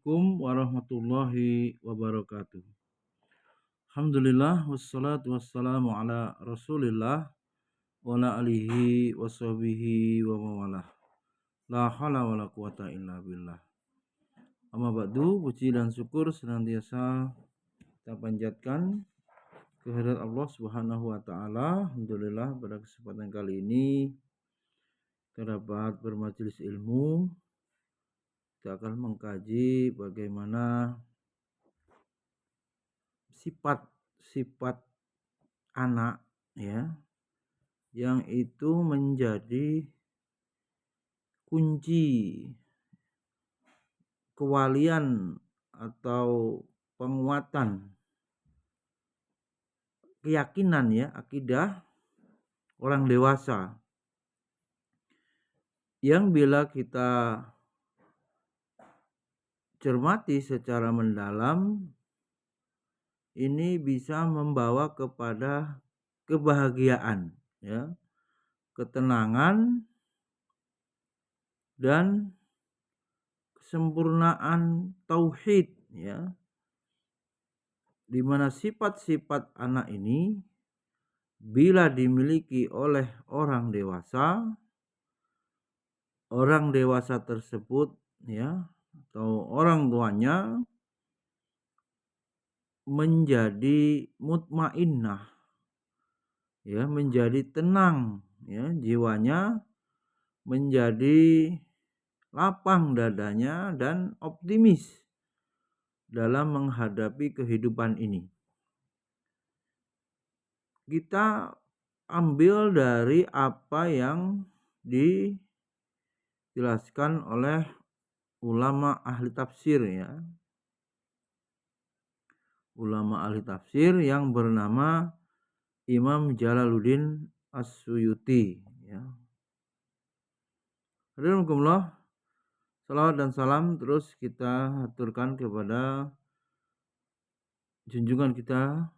Assalamualaikum warahmatullahi wabarakatuh. Alhamdulillah wassalatu wassalamu ala Rasulillah wa ala alihi washabihi wa mawalah. La haula wala quwata illa billah. Amma ba'du, puji dan syukur senantiasa kita panjatkan kehadirat Allah Subhanahu wa taala. Alhamdulillah pada kesempatan kali ini kita dapat bermajelis ilmu. Kita akan mengkaji bagaimana sifat-sifat anak ya yang itu menjadi kunci kewalian atau penguatan keyakinan ya akidah orang dewasa yang bila kita cermati secara mendalam ini bisa membawa kepada kebahagiaan ya, ketenangan dan kesempurnaan tauhid ya, di mana sifat-sifat anak ini bila dimiliki oleh orang dewasa tersebut ya atau orang tuanya menjadi mutmainnah ya, menjadi tenang ya, jiwanya menjadi lapang dadanya dan optimis dalam menghadapi kehidupan ini. Kita ambil dari apa yang dijelaskan oleh ulama ahli tafsir ya. Ulama ahli tafsir yang bernama Imam Jalaluddin As-Suyuti ya. Alhamdulillah, salawat dan salam terus kita aturkan kepada junjungan kita,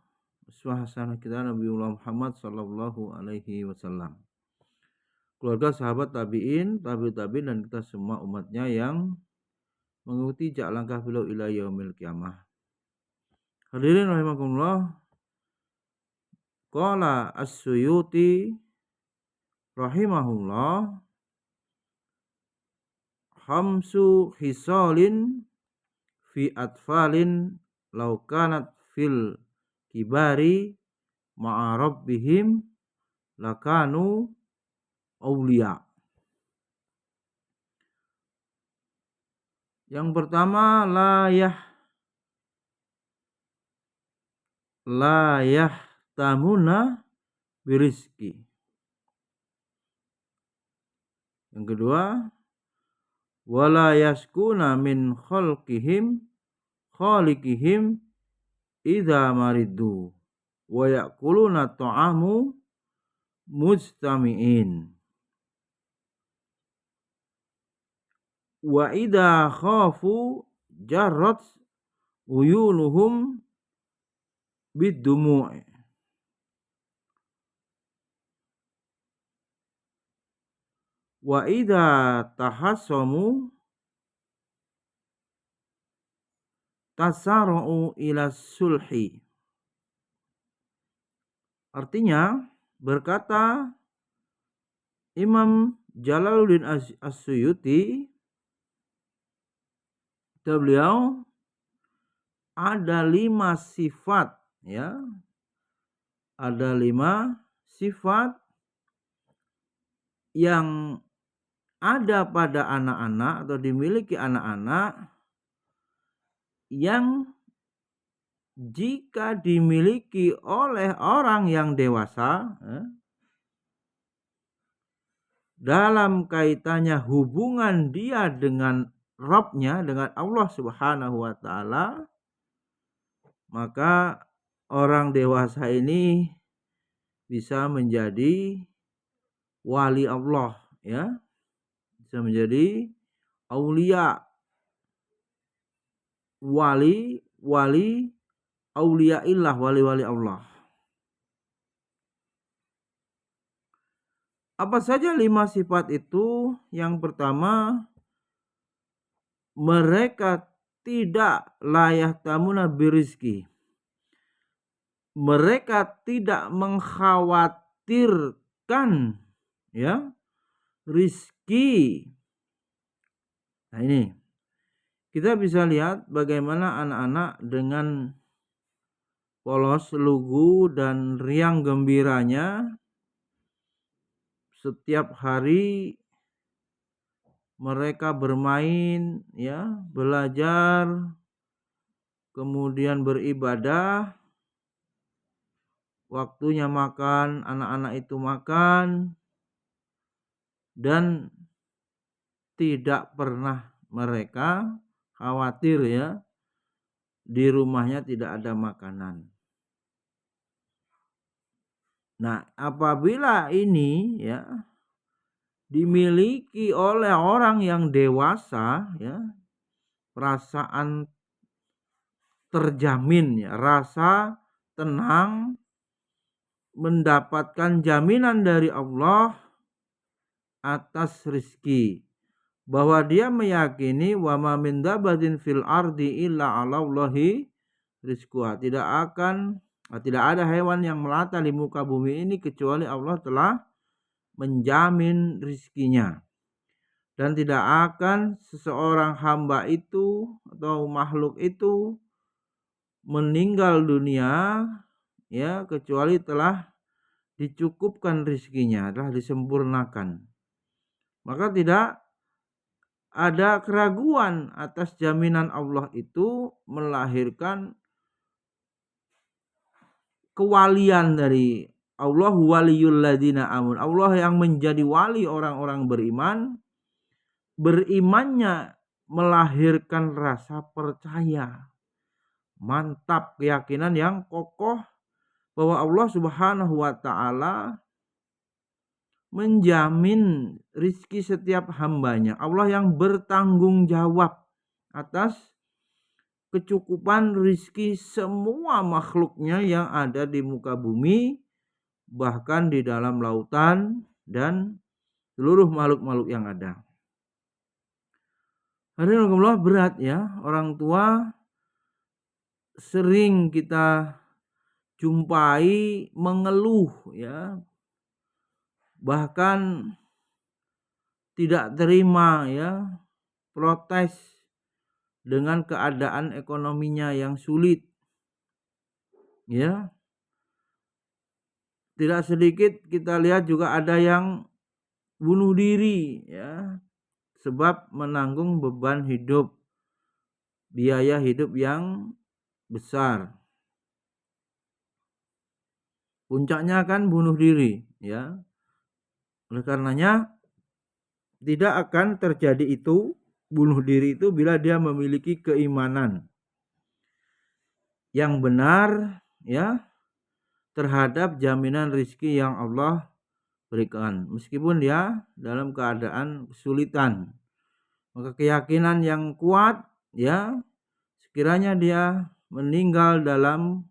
uswah hasanah kita Nabiullah Muhammad sallallahu alaihi wasallam. Keluarga, sahabat, tabi'in, tabi'in dan kita semua umatnya yang mengikuti jak langkah beliau ila yaumil qiyamah. Hadirin rahimakumullah. Qala As-Suyuti rahimahullah, khamsu khisalin fi atfalin law kanat fil kibari ma'a rabbihim lakanu awliya. Yang pertama, la yahtamuna birizki. Yang kedua, wala yaskuna min khaliqihim idza maridu wa yakuluna ta'amu mujtami'in wa idza khafu jarrat uyunuhum bidumu'i wa idza tahassamu tasara'u ila sulhi. Artinya, berkata Imam Jalaluddin As-Suyuti, beliau ada 5 sifat ya. Ada 5 sifat yang ada pada anak-anak atau dimiliki anak-anak yang jika dimiliki oleh orang yang dewasa dalam kaitannya hubungan dia dengan Rabbnya, dengan Allah Subhanahu wa taala, maka orang dewasa ini bisa menjadi wali Allah ya, bisa menjadi aulia, wali auliaillah, wali-wali Allah. Apa saja 5 sifat itu? Yang pertama, mereka tidak layak tamuna birizki. Mereka tidak mengkhawatirkan ya rizki. Nah ini kita bisa lihat bagaimana anak-anak dengan polos, lugu dan riang gembiranya setiap hari mereka bermain ya, belajar, kemudian beribadah. Waktunya makan, anak-anak itu makan, dan tidak pernah mereka khawatir ya di rumahnya tidak ada makanan. Nah, apabila ini ya dimiliki oleh orang yang dewasa ya, perasaan terjamin ya, rasa tenang, mendapatkan jaminan dari Allah atas rizki, bahwa dia meyakini wa ma min dabbatin fil ardi illa 'alallahi rizquha, tidak ada hewan yang melata di muka bumi ini kecuali Allah telah menjamin rizkinya, dan tidak akan seseorang hamba itu atau makhluk itu meninggal dunia ya kecuali telah dicukupkan rizkinya, telah disempurnakan. Maka tidak ada keraguan atas jaminan Allah itu melahirkan kewalian dari Allah, waliyul ladina amun. Allah yang menjadi wali orang-orang beriman. Berimannya melahirkan rasa percaya, mantap, keyakinan yang kokoh bahwa Allah Subhanahu wa taala menjamin rizki setiap hambanya. Allah yang bertanggung jawab atas kecukupan rizki semua makhluknya yang ada di muka bumi, bahkan di dalam lautan dan seluruh makhluk-makhluk yang ada. Hadirin Allah, berat ya, orang tua sering kita jumpai mengeluh ya, bahkan tidak terima ya, protes dengan keadaan ekonominya yang sulit ya. Tidak sedikit kita lihat juga ada yang bunuh diri ya, sebab menanggung beban hidup, biaya hidup yang besar. Puncaknya kan bunuh diri ya. Oleh karenanya tidak akan terjadi itu, bunuh diri itu, bila dia memiliki keimanan yang benar ya terhadap jaminan rizki yang Allah berikan, meskipun dia dalam keadaan kesulitan. Maka keyakinan yang kuat ya, sekiranya dia meninggal dalam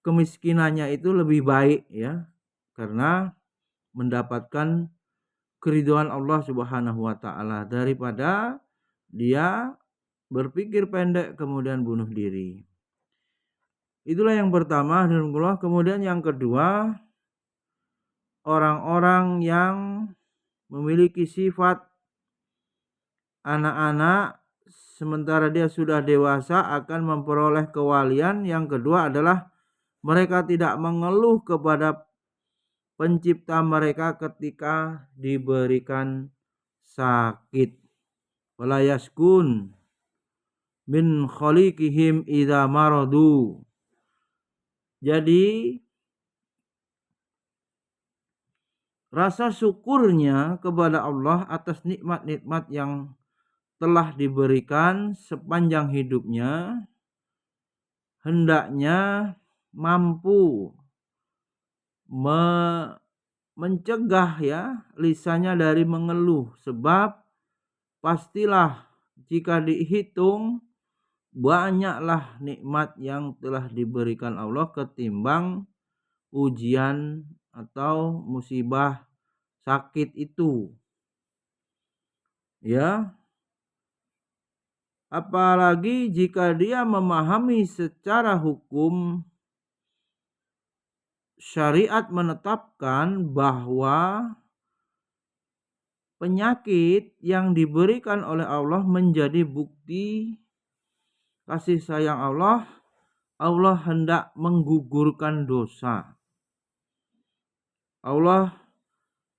kemiskinannya itu lebih baik ya, karena mendapatkan keridhaan Allah Subhanahu wa taala daripada dia berpikir pendek kemudian bunuh diri. Itulah yang pertama. Kemudian yang kedua, orang-orang yang memiliki sifat anak-anak sementara dia sudah dewasa akan memperoleh kewalian. Yang kedua adalah mereka tidak mengeluh kepada pencipta mereka ketika diberikan sakit. Wala yaskun min khaliqihim idza maradu. Jadi rasa syukurnya kepada Allah atas nikmat-nikmat yang telah diberikan sepanjang hidupnya hendaknya mampu mencegah ya lisannya dari mengeluh, sebab pastilah jika dihitung banyaklah nikmat yang telah diberikan Allah ketimbang ujian atau musibah sakit itu ya. Apalagi jika dia memahami secara hukum, syariat menetapkan bahwa penyakit yang diberikan oleh Allah menjadi bukti kasih sayang Allah. Allah hendak menggugurkan dosa. Allah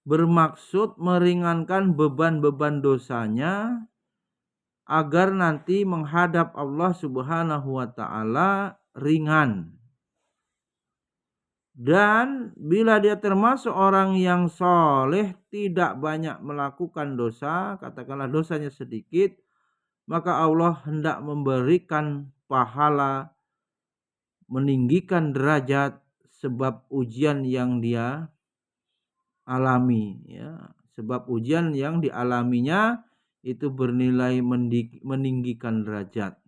bermaksud meringankan beban-beban dosanya agar nanti menghadap Allah Subhanahu wa taala ringan. Dan bila dia termasuk orang yang soleh, tidak banyak melakukan dosa, katakanlah dosanya sedikit, maka Allah hendak memberikan pahala, meninggikan derajat sebab ujian yang dia alami, ya. Sebab ujian yang dialaminya itu bernilai meninggikan derajat.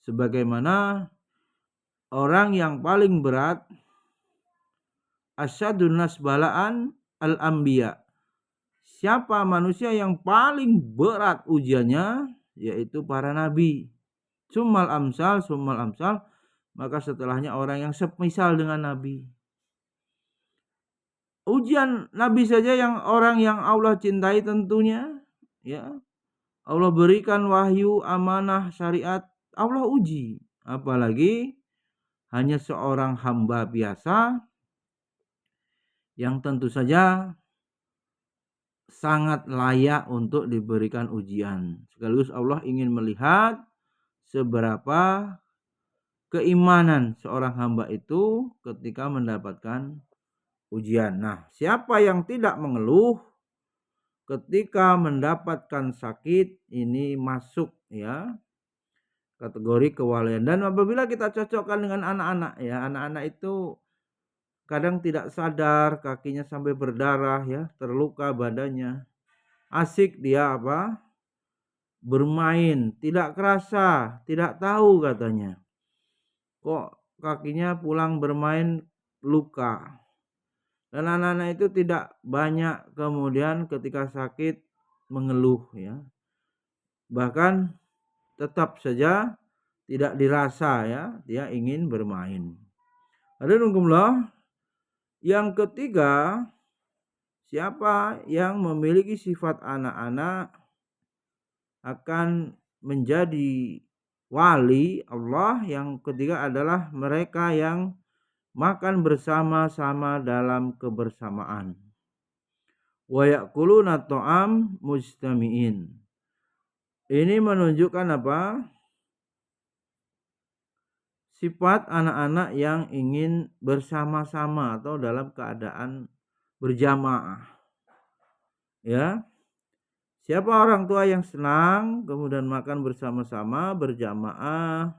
Sebagaimana orang yang paling berat, asyadun nas balaan al-anbiya. Siapa manusia yang paling berat ujiannya? Yaitu para nabi. Summal amsal, maka setelahnya orang yang semisal dengan nabi. Ujian nabi saja yang orang yang Allah cintai tentunya, ya. Allah berikan wahyu, amanah, syariat, Allah uji. Apalagi hanya seorang hamba biasa yang tentu saja sangat layak untuk diberikan ujian. Sekaligus Allah ingin melihat seberapa keimanan seorang hamba itu ketika mendapatkan ujian. Nah, siapa yang tidak mengeluh ketika mendapatkan sakit, ini masuk, ya, kategori kewalian. Dan apabila kita cocokkan dengan anak-anak, ya, anak-anak itu kadang tidak sadar, kakinya sampai berdarah, ya, terluka badannya. Asik dia apa? Bermain, tidak kerasa, tidak tahu katanya. Kok kakinya pulang bermain luka. Dan anak-anak itu tidak banyak kemudian ketika sakit mengeluh, ya. Bahkan tetap saja tidak dirasa, ya, dia ingin bermain. Hadirin yang ketiga, siapa yang memiliki sifat anak-anak akan menjadi wali Allah. Yang ketiga adalah mereka yang makan bersama-sama dalam kebersamaan. Wa ya'kuluna ta'am mujtami'in. Ini menunjukkan apa? Sifat anak-anak yang ingin bersama-sama atau dalam keadaan berjamaah. Ya. Siapa orang tua yang senang kemudian makan bersama-sama berjamaah,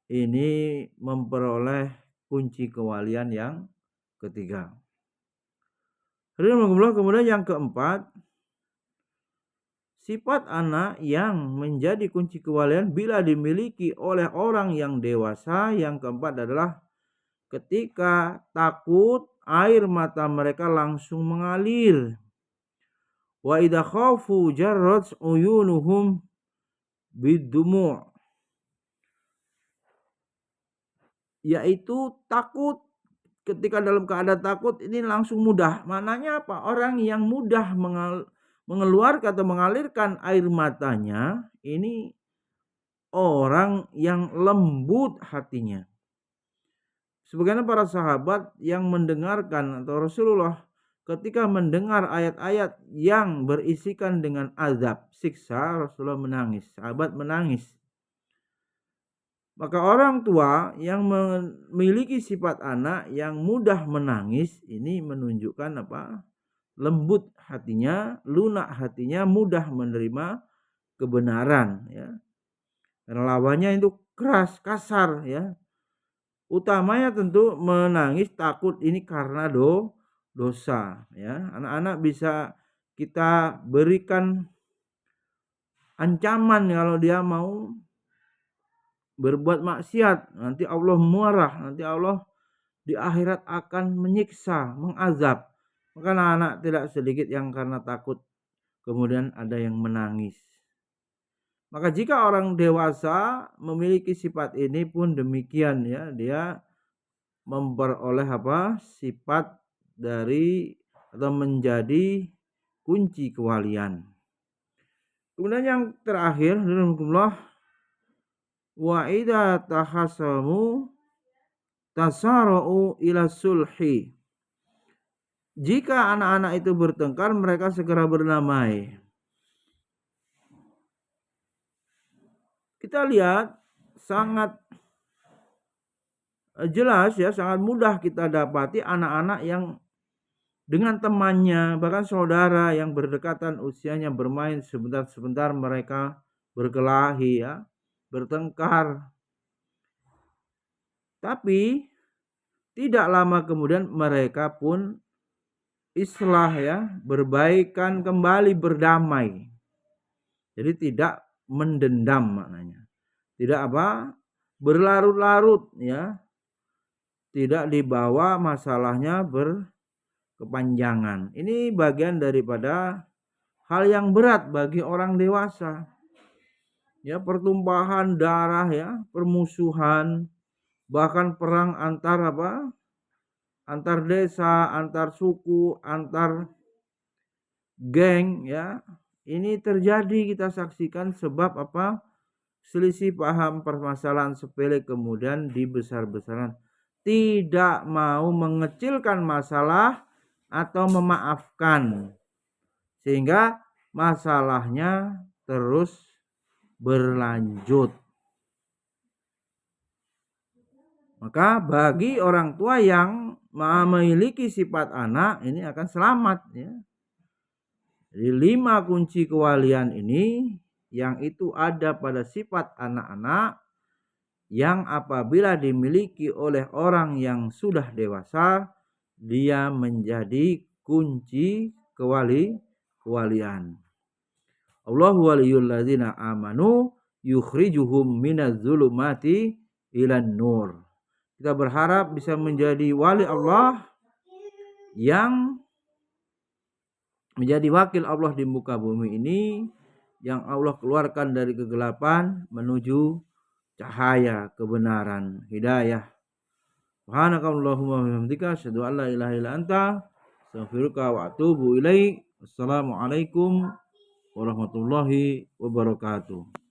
ini memperoleh kunci kewalian yang ketiga. Kemudian yang keempat, sifat anak yang menjadi kunci kewalian bila dimiliki oleh orang yang dewasa. Yang keempat adalah ketika takut, air mata mereka langsung mengalir. Wa idza khafu jarrat uyunuhum bidumu'. Yaitu takut, ketika dalam keadaan takut ini langsung mudah. Maknanya apa? Orang yang mudah mengeluarkan atau mengalirkan air matanya, ini orang yang lembut hatinya. Sebagaimana para sahabat yang mendengarkan atau Rasulullah ketika mendengar ayat-ayat yang berisikan dengan azab, siksa, Rasulullah menangis, sahabat menangis. Maka orang tua yang memiliki sifat anak yang mudah menangis, ini menunjukkan apa? Lembut hatinya, lunak hatinya, mudah menerima kebenaran, ya. Karena lawannya itu keras, kasar, ya. Utamanya tentu menangis takut ini karena dosa, ya. Anak-anak bisa kita berikan ancaman kalau dia mau berbuat maksiat, nanti Allah marah, nanti Allah di akhirat akan menyiksa, mengazab. Maka anak-anak tidak sedikit yang karena takut kemudian ada yang menangis. Maka jika orang dewasa memiliki sifat ini pun demikian ya, dia memperoleh sifat dari atau menjadi kunci kewalian. Kemudian yang terakhir, alhamdulillah, wa idza tahasamu tasara'u ila sulhi. Jika anak-anak itu bertengkar, mereka segera berdamai. Kita lihat sangat jelas ya, sangat mudah kita dapati anak-anak yang dengan temannya, bahkan saudara yang berdekatan usianya bermain, sebentar-sebentar mereka berkelahi ya, bertengkar. Tapi tidak lama kemudian mereka pun islah ya, berbaikan kembali, berdamai. Jadi tidak mendendam maknanya. Tidak berlarut-larut ya. Tidak dibawa masalahnya berkepanjangan. Ini bagian daripada hal yang berat bagi orang dewasa. Ya, pertumpahan darah ya, permusuhan, bahkan perang antar antar desa, antar suku, antar geng ya. Ini terjadi, kita saksikan sebab selisih paham permasalahan sepele kemudian dibesar-besarkan. Tidak mau mengecilkan masalah atau memaafkan, sehingga masalahnya terus berlanjut. Maka bagi orang tua yang memiliki sifat anak ini akan selamat ya. Jadi 5 kunci kewalian ini yang itu ada pada sifat anak-anak yang apabila dimiliki oleh orang yang sudah dewasa, dia menjadi kunci kewalian. Allahu waliyul ladzina amanu yukhrijuhum minadz zulumati ilan nur. Kita berharap bisa menjadi wali Allah yang menjadi wakil Allah di muka bumi ini, yang Allah keluarkan dari kegelapan menuju cahaya kebenaran, hidayah. Subhanakallahumma wa bihamdika asyhadu an la ilaha illa anta astaghfiruka wa atubu ilaik. Assalamualaikum warahmatullahi wabarakatuh.